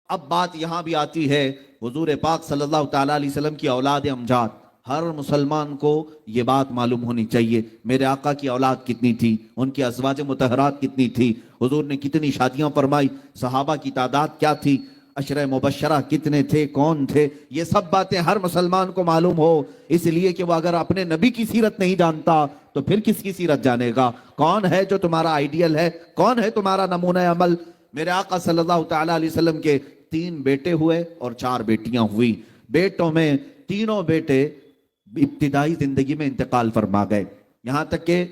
اب بات یہاں بھی آتی ہے، حضور پاک صلی اللہ تعالیٰ علیہ وسلم کی اولاد امجاد، ہر مسلمان کو یہ بات معلوم ہونی چاہیے میرے آقا کی اولاد کتنی تھی، ان کی ازواج مطہرات کتنی تھی، حضور نے کتنی شادیاں فرمائی، صحابہ کی تعداد کیا تھی، عشرہ مبشرہ کتنے تھے، کون تھے، یہ سب باتیں ہر مسلمان کو معلوم ہو، اس لیے کہ وہ اگر اپنے نبی کی سیرت نہیں جانتا تو پھر کس کی سیرت جانے گا؟ کون ہے جو تمہارا آئیڈیل ہے، کون ہے تمہارا نمونہ عمل؟ میرے آقا صلی اللہ تعالیٰ علیہ وسلم کے 3 بیٹے ہوئے اور 4 بیٹیاں ہوئی، بیٹوں میں تینوں بیٹے ابتدائی زندگی میں انتقال فرما گئے، یہاں تک کہ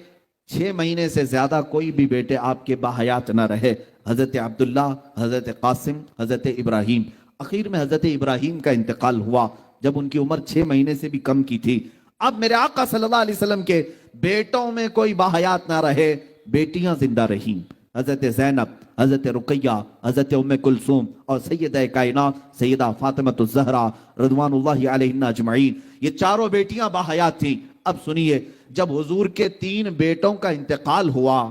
6 مہینے سے زیادہ کوئی بھی بیٹے آپ کے باحیات نہ رہے، حضرت عبداللہ، حضرت قاسم، حضرت ابراہیم، اخیر میں حضرت ابراہیم کا انتقال ہوا جب ان کی عمر 6 مہینے سے بھی کم کی تھی۔ اب میرے آقا صلی اللہ علیہ وسلم کے بیٹوں میں کوئی باحیات نہ رہے، بیٹیاں زندہ رہیں، حضرت زینب، حضرت رقیہ، حضرت ام کلثوم اور سیدہ کائنات سیدہ فاطمہ الزہرا رضوان اللہ علیہن اجمعین، یہ چاروں بیٹیاں باحیات تھیں۔ اب سنیے، جب حضور کے 3 بیٹوں کا انتقال ہوا،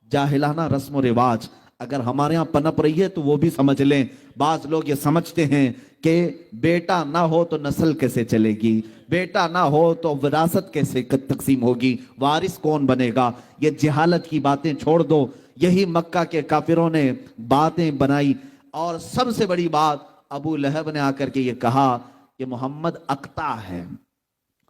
جاہلانہ رسم و رواج اگر ہمارے ہاں پنپ رہی ہے تو وہ بھی سمجھ لیں، بعض لوگ یہ سمجھتے ہیں کہ بیٹا نہ ہو تو نسل کیسے چلے گی، بیٹا نہ ہو تو وراثت کیسے تقسیم ہوگی، وارث کون بنے گا؟ یہ جہالت کی باتیں چھوڑ دو، یہی مکہ کے کافروں نے باتیں بنائی، اور سب سے بڑی بات ابو لہب نے آ کر کے یہ کہا کہ محمد اقطع ہے،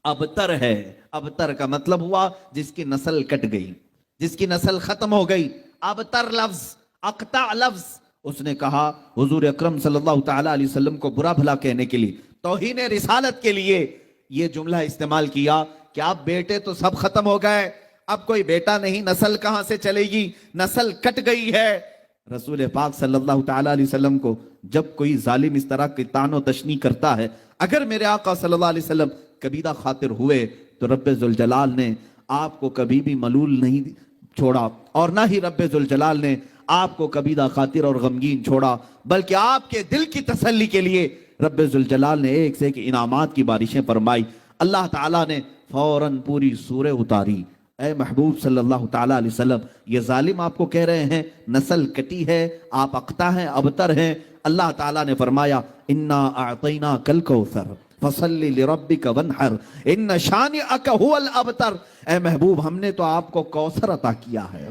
ابتر ہے۔ ابتر کا مطلب ہوا جس کی نسل کٹ گئی، جس کی نسل ختم ہو گئی، ابتر لفظ، اقطع لفظ۔ اس نے کہا حضور اکرم صلی اللہ تعالیٰ علیہ وسلم کو برا بھلا کہنے کے لیے، توہین رسالت کے لیے یہ جملہ استعمال کیا کہ اب بیٹے تو سب ختم ہو گئے، اب کوئی بیٹا نہیں، نسل کہاں سے چلے گی، نسل کٹ گئی ہے۔ رسول پاک صلی اللہ تعالیٰ علیہ وسلم کو جب کوئی ظالم اس طرح کی طعن و تشنیع کرتا ہے، اگر میرے آقا صلی اللہ علیہ وسلم کبیدہ خاطر ہوئے تو رب ذوالجلال نے آپ کو کبھی بھی ملول نہیں چھوڑا، اور نہ ہی رب ذوالجلال نے آپ کو کبیدہ خاطر اور غمگین چھوڑا، بلکہ آپ کے دل کی تسلی کے لیے رب ذوالجلال نے ایک سے ایک انعامات کی بارشیں فرمائی۔ اللہ تعالیٰ نے فوراً پوری سورہ اتاری۔ اے محبوب صلی اللہ تعالیٰ علیہ وسلم، یہ ظالم آپ کو کہہ رہے ہیں نسل کٹی ہے، آپ اقطع ہیں، ابتر ہیں، اللہ تعالیٰ نے فرمایا انا اعطیناک الکوثر فصلی لربک وانحر ان شانئک هو الابتر۔ اے محبوب، ہم نے تو آپ کو کوثر عطا کیا ہے،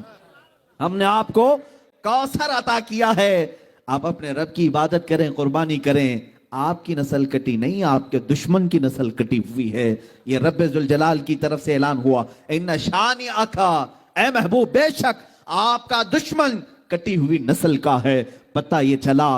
ہم نے آپ کو کوثر عطا کیا ہے، آپ اپنے رب کی عبادت کریں، قربانی کریں۔ آپ کی نسل کٹی نہیں، آپ کے دشمن کی نسل کٹی ہوئی ہے، یہ رب ذوالجلال کی طرف سے اعلان ہوا ان شانئک، اے محبوب بے شک آپ کا دشمن کٹی ہوئی نسل کا ہے۔ پتہ یہ چلا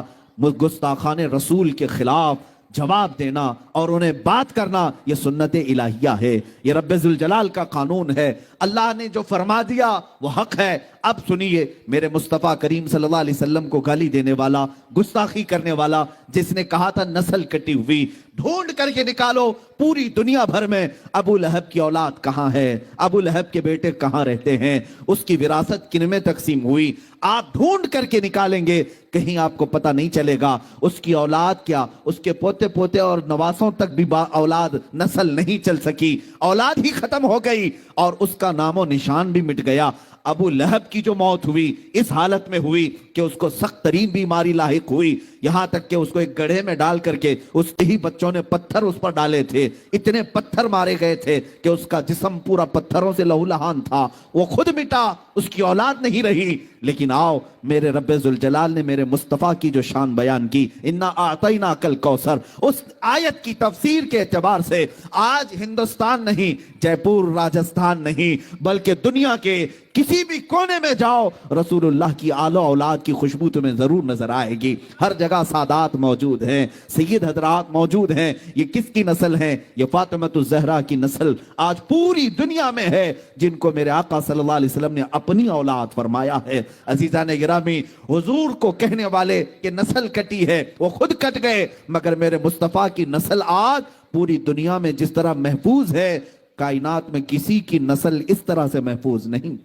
گستاخان رسول کے خلاف جواب دینا اور انہیں بات کرنا یہ سنت الہیہ ہے، یہ رب ذوالجلال کا قانون ہے، اللہ نے جو فرما دیا وہ حق ہے۔ اب سنیے، میرے مصطفیٰ کریم صلی اللہ علیہ وسلم کو گالی دینے والا، گستاخی کرنے والا، جس نے کہا تھا نسل کٹی ہوئی، ڈھونڈ کر کے نکالو پوری دنیا بھر میں ابو لہب کی اولاد کہاں ہے، ابو لہب کے بیٹے کہاں رہتے ہیں، اس کی وراثت کن میں تقسیم ہوئی، آپ ڈھونڈ کر کے نکالیں گے، کہیں آپ کو پتہ نہیں چلے گا اس کی اولاد کیا، اس کے پوتے پوتے اور نواسوں تک بھی اولاد نسل نہیں چل سکی، اولاد ہی ختم ہو گئی اور اس کا نام و نشان بھی مٹ گیا۔ ابو لہب کی جو موت ہوئی اس حالت میں ہوئی کہ اس کو سخت ترین بیماری لاحق ہوئی، یہاں تک کہ اس کو ایک گڑھے میں ڈال کر کے اس کے ہی بچوں نے پتھر اس پر ڈالے تھے، اتنے پتھر مارے گئے تھے کہ اس کا جسم پورا پتھروں سے لہو لہان تھا، وہ خود مٹا، اس کی اولاد نہیں رہی۔ لیکن آؤ، میرے رب ذوالجلال نے میرے مصطفیٰ کی جو شان بیان کی، انا اعطیناک الکوثر، اس آیت کی تفسیر کے اعتبار سے آج ہندوستان نہیں، جے پور راجستھان نہیں، بلکہ دنیا کے کسی بھی کونے میں جاؤ رسول اللہ کی آل و اولاد کی خوشبو تمہیں ضرور نظر آئے گی۔ ہر جگہ سادات موجود ہیں، سید حضرات موجود ہیں۔ یہ کس کی نسل ہیں؟ یہ فاطمہ الزہرا کی نسل آج پوری دنیا میں ہے، جن کو میرے آقا صلی اللہ علیہ وسلم نے اپنی اولاد فرمایا ہے۔ عزیزان گرامی، حضور کو کہنے والے کہ نسل کٹی ہے، وہ خود کٹ گئے، مگر میرے مصطفیٰ کی نسل آج پوری دنیا میں جس طرح محفوظ ہے، کائنات میں کسی کی نسل اس طرح سے محفوظ نہیں۔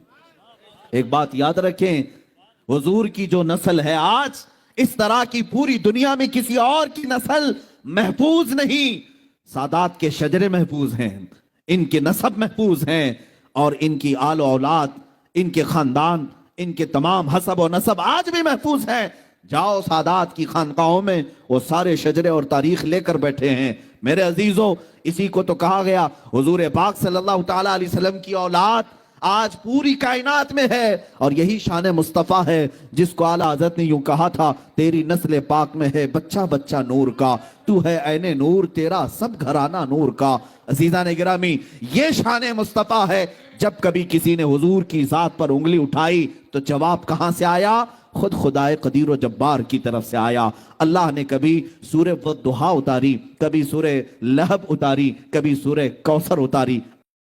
ایک بات یاد رکھیں، حضور کی جو نسل ہے آج، اس طرح کی پوری دنیا میں کسی اور کی نسل محفوظ نہیں۔ سادات کے شجرے محفوظ ہیں، ان کے نسب محفوظ ہیں، اور ان کی آل و اولاد، ان کے خاندان، ان کے تمام حسب و نسب آج بھی محفوظ ہیں۔ جاؤ سادات کی خانقاہوں میں، وہ سارے شجرے اور تاریخ لے کر بیٹھے ہیں۔ میرے عزیزوں، اسی کو تو کہا گیا حضور پاک صلی اللہ تعالیٰ علیہ وسلم کی اولاد آج پوری کائنات میں ہے، اور یہی شان مصطفیٰ ہے جس کو اعلیٰ حضرت نے یوں کہا تھا، تیری نسل پاک میں ہے بچہ بچہ نور کا، تو ہے عین نور، تیرا سب گھرانہ نور کا۔ عزیزان گرامی، یہ شان مصطفیٰ ہے۔ جب کبھی کسی نے حضور کی ذات پر انگلی اٹھائی تو جواب کہاں سے آیا؟ خود خدائے قدیر و جبار کی طرف سے آیا۔ اللہ نے کبھی سورہ والضحیٰ اتاری، کبھی سورہ لہب اتاری، کبھی سورہ کوثر اتاری۔